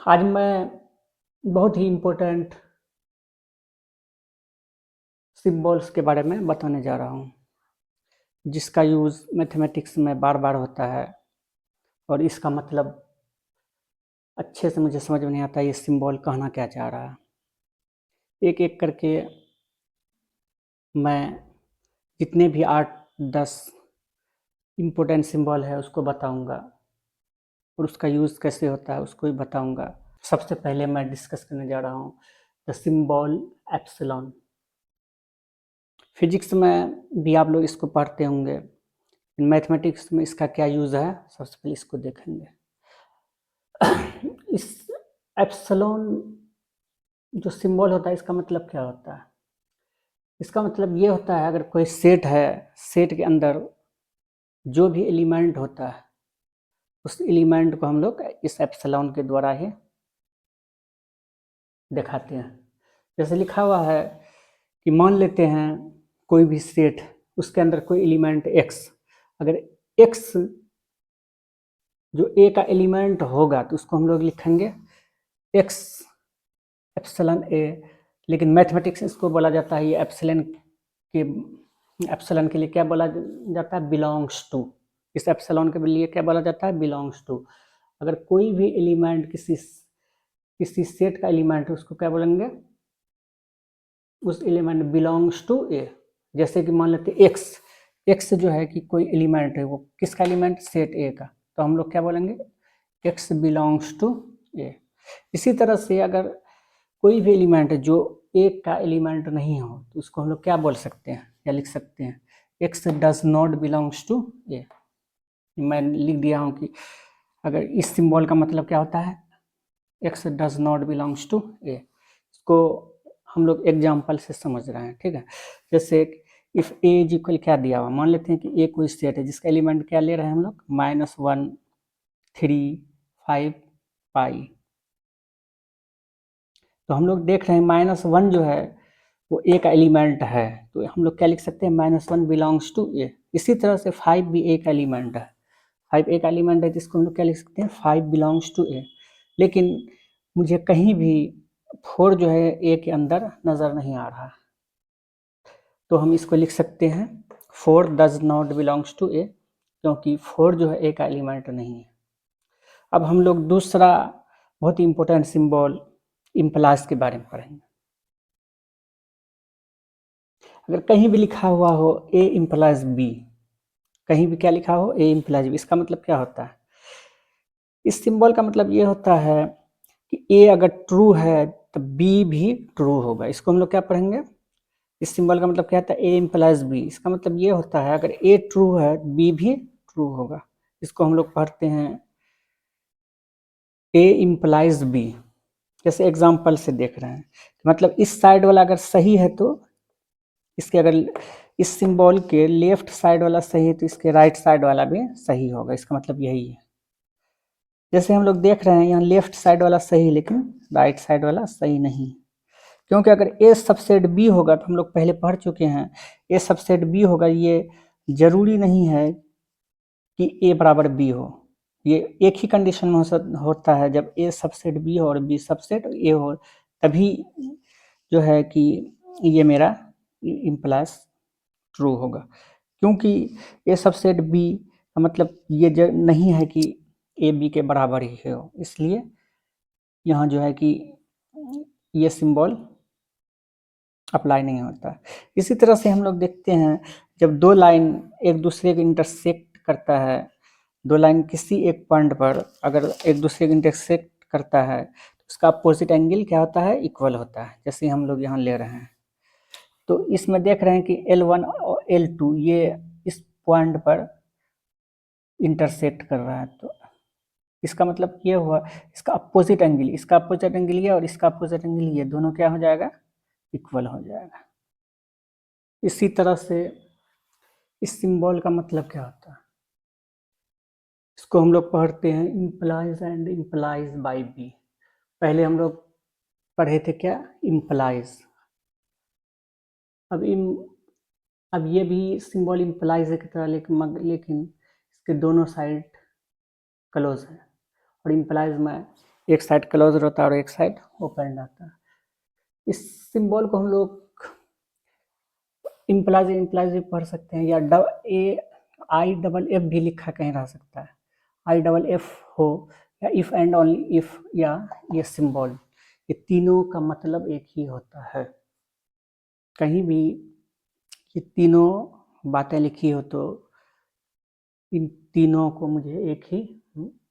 आज मैं बहुत ही इम्पोर्टेंट सिम्बल्स के बारे में बताने जा रहा हूँ, जिसका यूज़ मैथमेटिक्स में बार-बार होता है और इसका मतलब अच्छे से मुझे समझ में नहीं आता ये सिंबल कहना क्या चाह रहा है। एक-एक करके मैं जितने भी 8-10 इम्पोर्टेंट सिंबल है उसको बताऊँगा और उसका यूज़ कैसे होता है उसको भी बताऊँगा। सबसे पहले मैं डिस्कस करने जा रहा हूँ द सिंबल एप्सिलॉन। फिजिक्स में भी आप लोग इसको पढ़ते होंगे। मैथमेटिक्स में इसका क्या यूज़ है, सबसे पहले इसको देखेंगे। इस एप्सिलॉन जो सिंबल होता है इसका मतलब क्या होता है? इसका मतलब ये होता है अगर कोई सेट है, सेट के अंदर जो भी एलिमेंट होता है उस एलिमेंट को हम लोग इस एप्सिलॉन के द्वारा ही दिखाते हैं। जैसे लिखा हुआ है कि मान लेते हैं कोई भी सेट, उसके अंदर कोई एलिमेंट x, अगर x जो a का एलिमेंट होगा तो उसको हम लोग लिखेंगे x एप्सिलॉन a। लेकिन मैथमेटिक्स इसको बोला जाता है, ये एप्सिलॉन के लिए क्या बोला जाता है, बिलोंग्स टू। इस एप्सिलॉन के लिए क्या बोला जाता है, बिलोंग्स टू। अगर कोई भी एलिमेंट किसी सेट का एलिमेंट है उसको क्या बोलेंगे, उस एलिमेंट बिलोंग्स टू ए। जैसे कि मान लेते एक्स जो है कि कोई एलिमेंट है, वो किसका एलिमेंट, सेट ए का, तो हम लोग क्या बोलेंगे, एक्स बिलोंग्स टू ए। इसी तरह से अगर कोई भी एलिमेंट है जो एक का एलिमेंट नहीं हो तो उसको हम लोग क्या बोल सकते हैं या लिख सकते हैं, X does not belongs to A. मैं लिख दिया हूँ कि अगर इस सिंबल का मतलब क्या होता है, X does not belongs to A. इसको हम लोग एग्जाम्पल से समझ रहे हैं, ठीक है। जैसे इफ ए इज इक्वल क्या दिया हुआ, मान लेते हैं कि ए कोई सेट है जिसका एलिमेंट क्या ले रहे हैं हम लोग, -1 3 5 पाई। तो हम लोग देख रहे हैं -1 जो है वो ए का एलिमेंट है, तो हम लोग क्या लिख सकते हैं, -1 बिलोंग्स टू ए। इसी तरह से 5 भी ए का एलिमेंट है, 5 ए का एलिमेंट है जिसको हम लोग क्या लिख सकते हैं, 5 बिलोंग्स टू ए। लेकिन मुझे कहीं भी 4 जो है ए के अंदर नज़र नहीं आ रहा, तो हम इसको लिख सकते हैं 4 डज नॉट बिलोंग्स टू ए, क्योंकि 4 जो है ए का एलिमेंट नहीं है। अब हम लोग दूसरा बहुत ही इंपॉर्टेंट सिंबल इम्प्लाइज के बारे में पढ़ेंगे। अगर कहीं भी लिखा हुआ हो ए इम्प्लाइज बी, कहीं भी क्या लिखा हो, ए इम्प्लाइज बी, इसका मतलब क्या होता है, इस सिंबल का मतलब ये होता है कि ए अगर ट्रू है तो बी भी ट्रू होगा। इसको हम लोग क्या पढ़ेंगे, इस सिंबल का मतलब क्या होता है, ए इम्प्लाइज बी। इसका मतलब ये होता है अगर ए ट्रू है बी भी ट्रू होगा। इसको हम लोग पढ़ते हैं ए इम्प्लाइज बी। जैसे एग्जाम्पल से देख रहे हैं, मतलब इस साइड वाला अगर सही है तो इसके, अगर इस सिंबल के लेफ्ट साइड वाला सही है तो इसके राइट साइड वाला भी सही होगा। इसका मतलब यही है। जैसे हम लोग देख रहे हैं यहाँ लेफ्ट साइड वाला सही लेकिन राइट साइड वाला सही नहीं, क्योंकि अगर ए सबसेट बी होगा तो हम लोग पहले पढ़ चुके हैं, ए सबसेट बी होगा, ये जरूरी नहीं है कि ए बराबर बी हो। ये एक ही कंडीशन में होता है, जब ए सबसेट बी हो और बी सबसेट ए हो, तभी जो है कि ये मेरा इम्प्लाइज ट्रू होगा। क्योंकि ए सबसेट बी का मतलब ये नहीं है कि ए बी के बराबर ही हो, इसलिए यहाँ जो है कि ये सिंबल अप्लाई नहीं होता। इसी तरह से हम लोग देखते हैं जब दो लाइन एक दूसरे को इंटरसेक्ट करता है, दो लाइन किसी एक पॉइंट पर अगर एक दूसरे को इंटरसेक्ट करता है तो उसका अपोजिट एंगल क्या होता है, इक्वल होता है। जैसे हम लोग यहाँ ले रहे हैं तो इसमें देख रहे हैं कि L1 और L2 ये इस पॉइंट पर इंटरसेक्ट कर रहा है, तो इसका मतलब ये हुआ इसका अपोजिट एंगल, इसका अपोजिट एंगल ये और इसका अपोजिट एंगल ये, दोनों क्या हो जाएगा, इक्वल हो जाएगा। इसी तरह से इस सिंबल का मतलब क्या होता है, इसको हम लोग पढ़ते हैं implies and implies by B. पहले हम लोग पढ़े थे क्या, इम्प्लाइज। अब ये भी सिंबल इम्प्लाइज की तरह, लेकिन इसके दोनों साइड क्लोज है। और इम्प्लाइज में एक साइड क्लोज रहता है और एक साइड ओपन रहता है। इस सिंबल को हम लोग इम्प्लाइज भी पढ़ सकते हैं, या आई डबल एफ भी लिखा कहीं रह सकता है, आई डबल एफ हो, या इफ एंड ओनली इफ, या ये सिंबल, ये तीनों का मतलब एक ही होता है। कहीं भी ये तीनों बातें लिखी हो तो इन तीनों को मुझे एक ही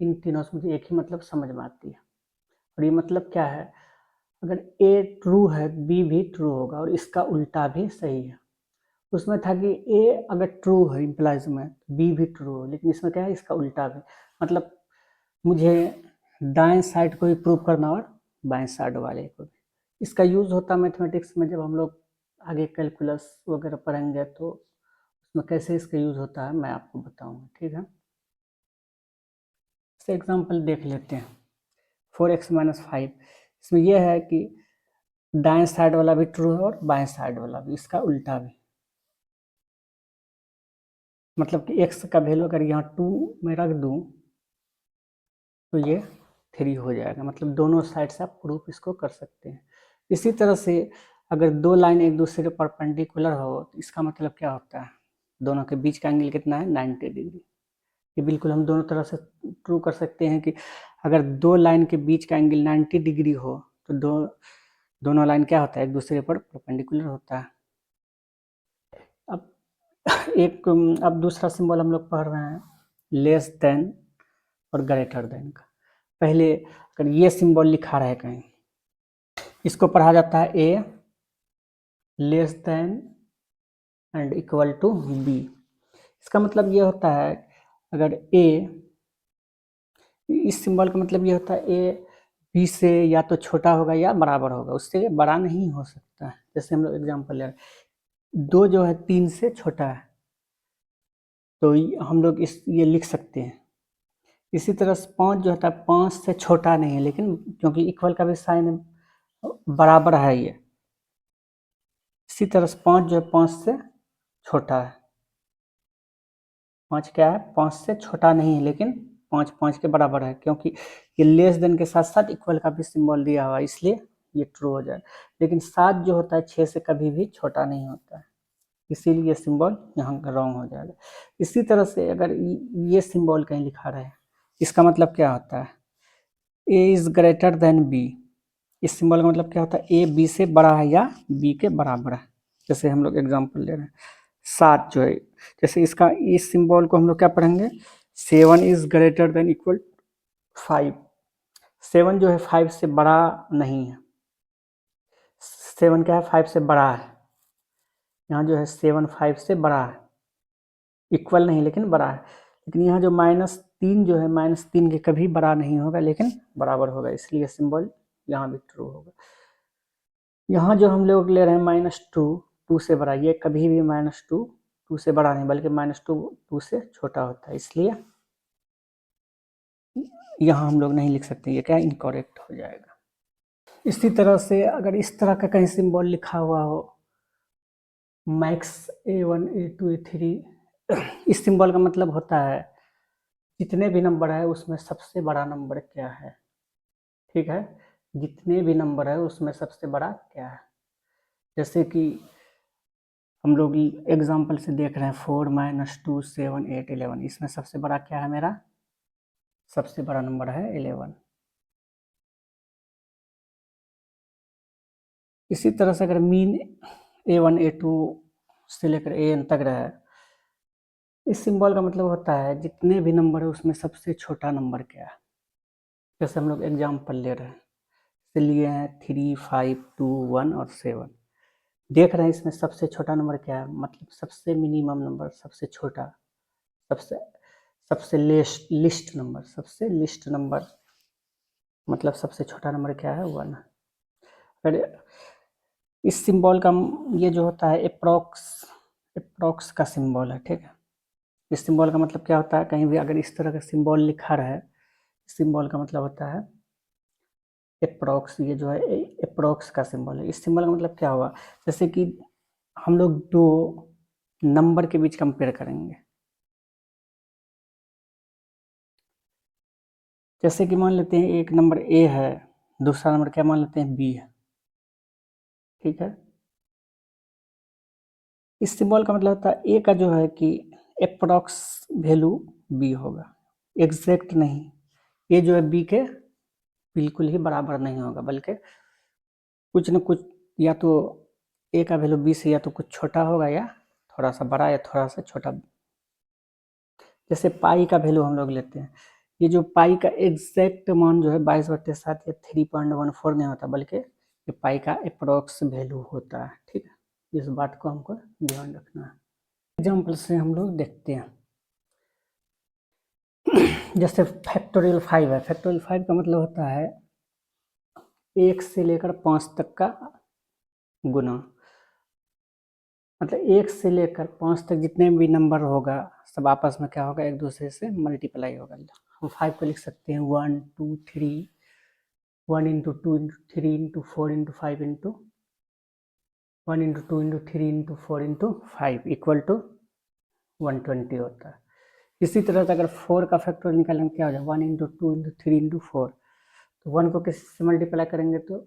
इन तीनों से मुझे एक ही मतलब समझ में आती है। और ये मतलब क्या है, अगर ए ट्रू है बी भी ट्रू होगा और इसका उल्टा भी सही है। उसमें था कि ए अगर ट्रू है इम्प्लाइज में, बी भी ट्रू हो, लेकिन इसमें क्या है, इसका उल्टा भी। मतलब मुझे दाएं साइड को भी प्रूव करना और बाएं साइड वाले को भी। इसका यूज होता है मैथमेटिक्स में, जब हम लोग आगे कैलकुलस वगैरह पढ़ेंगे तो उसमें कैसे इसका यूज होता है मैं आपको बताऊंगा, ठीक है। इससे एग्जांपल देख लेते हैं। 4x-5, इसमें यह है कि दाएं साइड वाला भी ट्रू है और बाएं साइड वाला भी, इसका उल्टा भी। मतलब कि x का वैल्यू अगर यहाँ 2 में रख दूं तो ये 3 हो जाएगा। मतलब दोनों साइड से आप प्रूफ इसको कर सकते हैं। इसी तरह से अगर दो लाइन एक दूसरे के परपेंडिकुलर हो तो इसका मतलब क्या होता है, दोनों के बीच का एंगल कितना है, 90 डिग्री। ये बिल्कुल हम दोनों तरह से प्रूव कर सकते हैं कि अगर दो लाइन के बीच का एंगल 90 डिग्री हो तो दोनों लाइन क्या होता है, एक दूसरे पर परपेंडिकुलर होता है। अब अब दूसरा सिंबल हम लोग पढ़ रहे हैं, लेस देन और ग्रेटर देन का। पहले अगर ये सिंबल लिखा रहे कहीं, इसको पढ़ा जाता है A less than and equal to B. इसका मतलब ये होता है, अगर ए, इस सिंबल का मतलब ये होता है ए बी से या तो छोटा होगा या बराबर होगा, उससे बड़ा नहीं हो सकता है। जैसे हम लोग एग्जांपल ले रहे हैं, 2 जो है 3 से छोटा है तो हम लोग ये लिख सकते हैं। इसी तरह से 5 जो होता है 5 से छोटा नहीं है, लेकिन क्योंकि इक्वल का भी साइन बराबर है ये। इसी तरह से 5 जो है 5 से छोटा है। 5 क्या है, 5 से छोटा नहीं है, लेकिन 5 5 के बराबर है, क्योंकि ये लेस देन के साथ साथ इक्वल का भी सिंबल दिया हुआ है, इसलिए ये ट्रू हो जाए। लेकिन 7 जो होता है 6 से कभी भी छोटा नहीं होता है, इसीलिए ये सिंबल यहाँ रॉन्ग हो जाएगा। इसी तरह से अगर ये सिंबल कहीं लिखा रहे, इसका मतलब क्या होता है, ए इज ग्रेटर देन बी। इस सिंबल का मतलब क्या होता है, ए बी से बड़ा है या बी के बराबर है। जैसे हम लोग एग्जांपल ले रहे हैं, 7 जो है, जैसे इसका इस सिंबल को हम लोग क्या पढ़ेंगे, 7 इज ग्रेटर देन इक्वल 5। 7 जो है 5 से बड़ा नहीं है, 7 क्या है, 5 से बड़ा है। यहाँ जो है 7 5 से बड़ा है, इक्वल नहीं लेकिन बड़ा है। लेकिन यहाँ जो -3 जो है, -3 के कभी बड़ा नहीं होगा लेकिन बराबर होगा, इसलिए सिंबल यहाँ भी ट्रू होगा। यहाँ जो हम लोग ले रहे हैं -2, 2 से बड़ा, ये कभी भी -2 2 से बड़ा नहीं, बल्कि -2 2 से छोटा होता है, इसलिए यहाँ हम लोग नहीं लिख सकते, ये क्या इनकरेक्ट हो जाएगा। इसी तरह से अगर इस तरह का कहीं सिंबल लिखा हुआ हो, मैक्स A1 A2 A3, इस सिंबल का मतलब होता है जितने भी नंबर है उसमें सबसे बड़ा नंबर क्या है, ठीक है, जितने भी नंबर है उसमें सबसे बड़ा क्या है। जैसे कि हम लोग एग्जाम्पल से देख रहे हैं, 4 - 2 7 8 11, इसमें सबसे बड़ा क्या है, मेरा सबसे बड़ा नंबर है 11। इसी तरह से अगर मीन A1 A2 से लेकर AN तक रहे, इस सिंबल का मतलब होता है जितने भी नंबर है उसमें सबसे छोटा नंबर क्या है। जैसे हम लोग एग्जाम्पल ले रहे हैं, लिए हैं 3 5 2 1 और 7, देख रहे हैं इसमें सबसे छोटा नंबर क्या है, मतलब सबसे मिनिमम नंबर, सबसे छोटा, सबसे सबसे सबसे लिस्ट नंबर, मतलब सबसे छोटा नंबर क्या है, 1। अगर इस सिंबल का ये जो होता है अप्रोक्स का सिंबल है, ठीक है। इस सिंबल का मतलब क्या होता है, कहीं भी अगर इस तरह का सिंबल लिखा रहे, सिंबल का मतलब होता है अप्रोक्स। ये जो है अप्रोक्स का सिंबल है। इस सिंबल का मतलब क्या हुआ, जैसे कि हम लोग दो नंबर के बीच कंपेयर करेंगे, जैसे कि मान लेते हैं एक नंबर ए है, दूसरा नंबर क्या मान लेते हैं बी है, ठीक है। इस सिंबल का मतलब होता है ए का जो है कि अप्रॉक्स वैल्यू बी होगा, एग्जैक्ट नहीं। ए जो है बी के बिल्कुल ही बराबर नहीं होगा, बल्कि कुछ न कुछ, या तो ए का वैल्यू बी से या तो कुछ छोटा होगा या थोड़ा सा बड़ा या थोड़ा सा छोटा। जैसे पाई का वैल्यू हम लोग लेते हैं, ये जो पाई का एग्जैक्ट मान जो है 22/7 या 3.14 नहीं होता, बल्कि ये पाई का अप्रोक्स वैल्यू होता है, ठीक है। इस बात को हमको ध्यान रखना है। एग्जाम्पल से हम लोग देखते हैं। जैसे फैक्टोरियल 5 है, फैक्टोरियल 5 का मतलब होता है 1 से लेकर 5 तक का गुना। मतलब 1 से लेकर 5 तक जितने भी नंबर होगा सब आपस में क्या होगा, एक दूसरे से मल्टीप्लाई होगा। हम 5 को लिख सकते हैं 1 2 3, 1 into 2 into 3 into 4 into 5 into 1 into 2 into 3 into 4 into 5 equal to 120 होता है। इसी तरह से अगर 4 का फैक्टर निकालेंगे क्या हो जाएगा, 1 इंटू 2 इंटू 3 इंटू 4। तो 1 को किस से मल्टीप्लाई करेंगे तो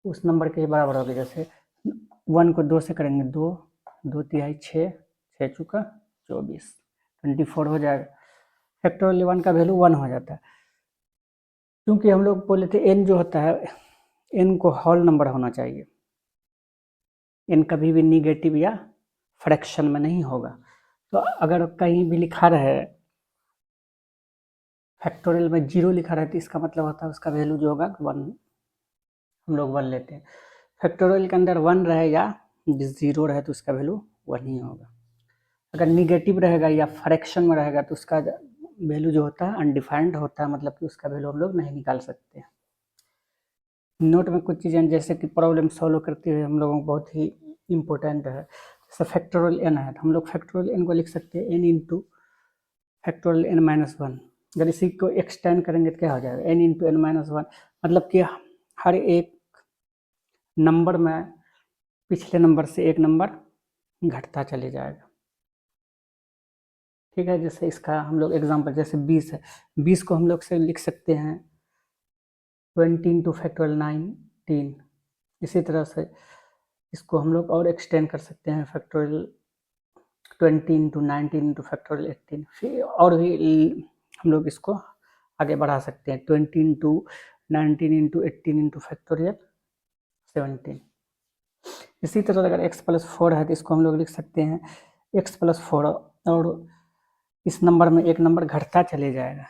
उस नंबर के ही बराबर होगा। जैसे 1 को 2 से करेंगे 2, 2 तिहाई 6, 6 चुका 24, 24 हो जाएगा। फैक्टोरियल 1 का वैल्यू 1 हो जाता है। क्योंकि हम लोग बोले थे एन जो होता है, एन को होल नंबर होना चाहिए, एन कभी भी निगेटिव या फ्रैक्शन में नहीं होगा। तो अगर कहीं भी लिखा रहे फैक्टोरियल में 0 लिखा रहे तो इसका मतलब होता है उसका वैल्यू जो होगा 1, हम लोग 1 लेते हैं। फैक्टोरियल के अंदर 1 रहे या 0 रहे तो उसका वैल्यू 1 ही होगा। अगर निगेटिव रहेगा या फ्रैक्शन में रहेगा तो उसका वैल्यू जो होता है अनडिफाइंड होता है, मतलब कि उसका वैल्यू हम लोग नहीं निकाल सकते। नोट में कुछ चीज़ें जैसे कि प्रॉब्लम सॉल्व करते हुए हम लोगों को बहुत ही इम्पोर्टेंट है। जैसे फैक्टोरियल एन है तो हम लोग फैक्टोरियल एन को लिख सकते हैं N into factorial N minus 1। अगर इसी को एक्सटेंड करेंगे तो क्या हो जाएगा, एन इंटू एन माइनस 1, मतलब कि हर एक नंबर में पिछले नंबर से एक नंबर घटता चले जाएगा, ठीक है। जैसे इसका हम लोग एग्जांपल, जैसे 20 है, 20 को हम लोग से लिख सकते हैं 20 इंटू फैक्टोरियल 19। इसी तरह से इसको हम लोग और एक्सटेंड कर सकते हैं फैक्टोरियल 20 इंटू 19 इंटू फैक्टोरियल 18। फिर और भी हम लोग इसको आगे बढ़ा सकते हैं 20 इंटू 19 इंटू 18 इंटू फैक्टोरियल 17। इसी तरह अगर x प्लस 4 है तो इसको हम लोग लिख सकते हैं x प्लस 4, और इस नंबर में एक नंबर घटता चले जाएगा।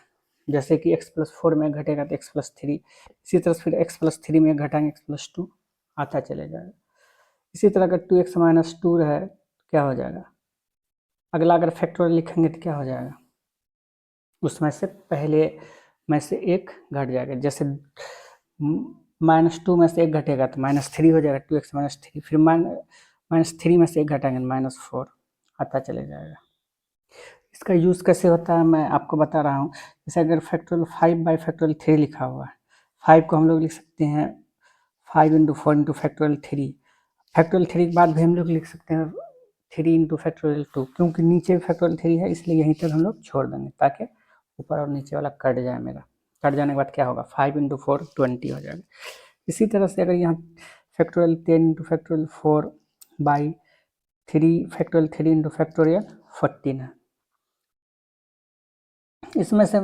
जैसे कि x प्लस 4 में घटेगा तो x प्लस 3, इसी तरह से फिर x प्लस 3 में घटाएंगे x प्लस 2 आता चले जाएगा। इसी तरह अगर 2x माइनस 2 है क्या हो जाएगा, अगला अगर फैक्टोरियल लिखेंगे तो क्या हो जाएगा, उसमें से पहले में से एक घट जाएगा। जैसे -2 में से एक घटेगा तो -3 हो जाएगा, 2x माइनस 3, फिर -3 में से एक घटाएंगे -4 आता चले जाएगा। इसका यूज़ कैसे होता है मैं आपको बता रहा हूँ। जैसे अगर फैक्टोरियल 5 बाई फैक्टोरियल 3 लिखा हुआ है, 5 को हम लोग लिख सकते हैं 5 इंटू 4 इंटू फैक्टोरियल 3। फैक्टोरियल 3 के बाद भी हम लोग लिख सकते हैं 3 इंटू फैक्टोरियल 2, क्योंकि नीचे फैक्टोरियल 3 है इसलिए यहीं तक हम लोग छोड़ देंगे ताकि ऊपर और नीचे वाला कट जाए। मेरा कट जाने के बाद क्या होगा, 5 इंटू 4 20 हो जाएगा। इसी तरह से अगर यहाँ factorial 10 into factorial 4 by 3 factorial 3 into factorial 14 है। इसमें से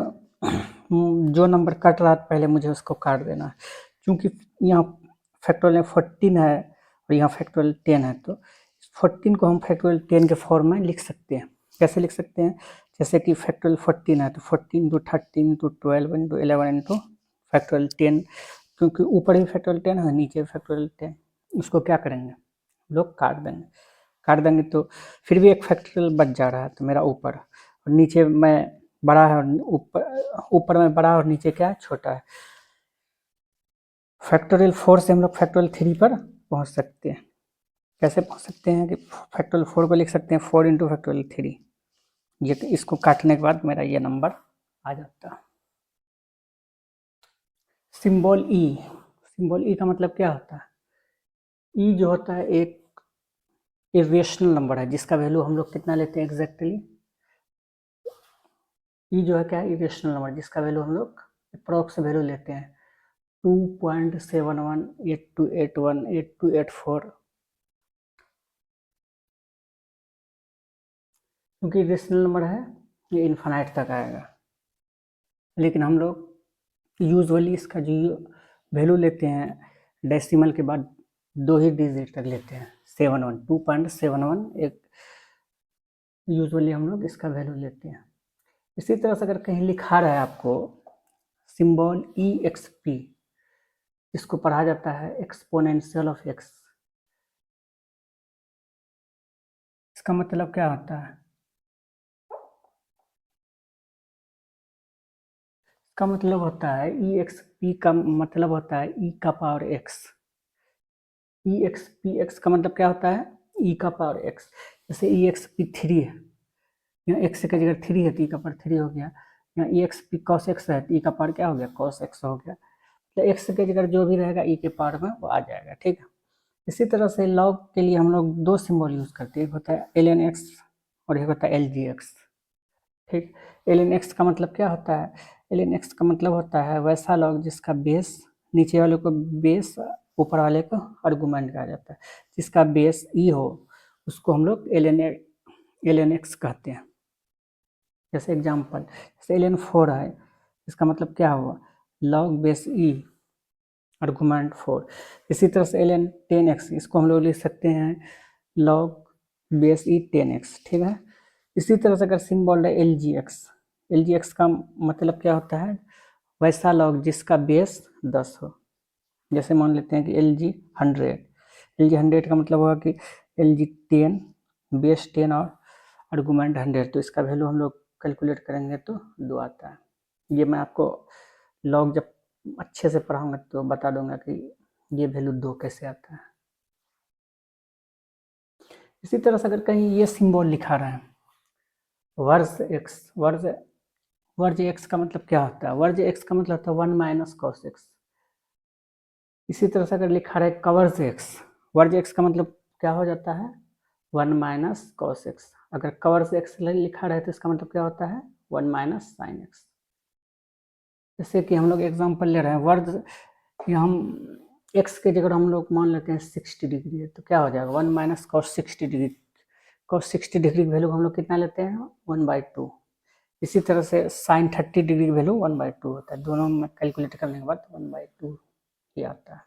जो नंबर कट रहा है पहले मुझे उसको काट देना है, क्योंकि यहाँ फैक्टोरियल 14 है और यहाँ फैक्टोरियल 10 है, तो 14 को हम फैक्टोरियल 10 के फॉर्म में लिख सकते हैं। कैसे लिख सकते हैं, जैसे कि फैक्टोरियल 14 है तो 14 into 13 into 12 into 11 into factorial 10, क्योंकि ऊपर भी फैक्टोरियल 10 है नीचे भी फैक्टोरियल 10, उसको क्या करेंगे लोग काट देंगे तो फिर भी एक फैक्टोरियल बच जा रहा है। तो मेरा ऊपर और नीचे में बड़ा है और ऊपर में बड़ा और नीचे क्या है छोटा है। फैक्टोरियल 4 से हम लोग फैक्टोरियल 3 पर पहुंच सकते हैं। कैसे पहुंच सकते हैं कि फैक्टोरियल 4 को लिख सकते हैं 4 इंटू फैक्टोरियल 3, ये इसको काटने के बाद मेरा ये नंबर आ जाता है। सिंबल ई का मतलब क्या होता है, ई जो होता है एक इरेशनल नंबर है जिसका वैल्यू हम लोग कितना लेते हैं एग्जैक्टली। ई जो है क्या है, इरेशनल नंबर जिसका वैल्यू हम लोग अप्रोक्स वैल्यू लेते हैं 2.71, 8281, 8284, क्योंकि रेशनल नंबर है ये इन्फानाइट तक आएगा, लेकिन हम लोग यूजुअली इसका जो वैल्यू लेते हैं डेसिमल के बाद 2 ही डिजिट तक लेते हैं, 71, 2.71 एक यूजुअली हम लोग इसका वैल्यू लेते हैं। इसी तरह से अगर कहीं लिखा रहा है आपको सिंबल EXP, इसको पढ़ा जाता है एक्सपोनेंशियल ऑफ एक्स, इसका मतलब क्या होता है? इसका मतलब होता है EXP का मतलब होता है e का पावर x। EXP का मतलब क्या होता है? e का पावर x। जैसे EXP3 है, यहाँ x की जगह 3 है तो e का पावर 3 हो गया। यहाँ EXP cos x है तो e का पावर क्या हो गया? cos x हो गया। तो x की जगह जो भी रहेगा e के पावर में वो आ जाएगा, ठीक है। इसी तरह से लॉग के लिए हम लोग 2 सिंबल यूज करते हैं, एक होता है ln x और एक होता है lg x, ठीक। ln x का मतलब क्या होता है? ln x का मतलब होता है वैसा लॉग जिसका बेस नीचे वाले को बेस, ऊपर वाले को आर्गुमेंट कहा जाता है। जिसका बेस e हो उसको हम लोग ln x कहते हैं। जैसे एग्जांपल, जैसे ln4 है, इसका मतलब क्या हुआ? Log base e argument 4। इसी तरह से ln10x, इसको हम लोग लिख सकते हैं लॉग बेस e 10x, ठीक है। इसी तरह से अगर सिंबल है lgx का मतलब क्या होता है? वैसा लॉग जिसका बेस 10 हो। जैसे मान लेते हैं कि LG100 का मतलब होगा कि LG10 बेस 10 और आर्गुमेंट 100, तो इसका वैल्यू हम लोग कैलकुलेट करेंगे तो 2 आता है। ये मैं आपको लॉग जब अच्छे से पढ़ाऊंगा तो बता दूंगा कि ये वैल्यू 2 कैसे आता है। इसी तरह से अगर कहीं ये सिंबल लिखा रहा है वर्ज एक्स, वर्ज एक्स का मतलब क्या होता है? वर्ज एक्स का मतलब होता है 1 माइनस कॉस एक्स। इसी तरह से अगर लिखा रहा है कवर्ज एक्स, वर्ज एक्स का मतलब क्या हो जाता है? 1 माइनस कॉस एक्स। अगर कवर्ज एक्स लिखा रहे तो इसका मतलब क्या होता है? 1 माइनस साइन एक्स। जैसे कि हम लोग एग्जांपल ले रहे हैं वर्ज, हम एक्स के जगह हम लोग मान लेते हैं 60 डिग्री है तो क्या हो जाएगा? 1 minus cos 60 degree. Cos 60 degree की वैल्यू हम लोग कितना लेते हैं? 1/2। इसी तरह से साइन 30 डिग्री की वैल्यू 1/2 होता है। दोनों में कैलकुलेट करने के बाद 1/2 ही आता है।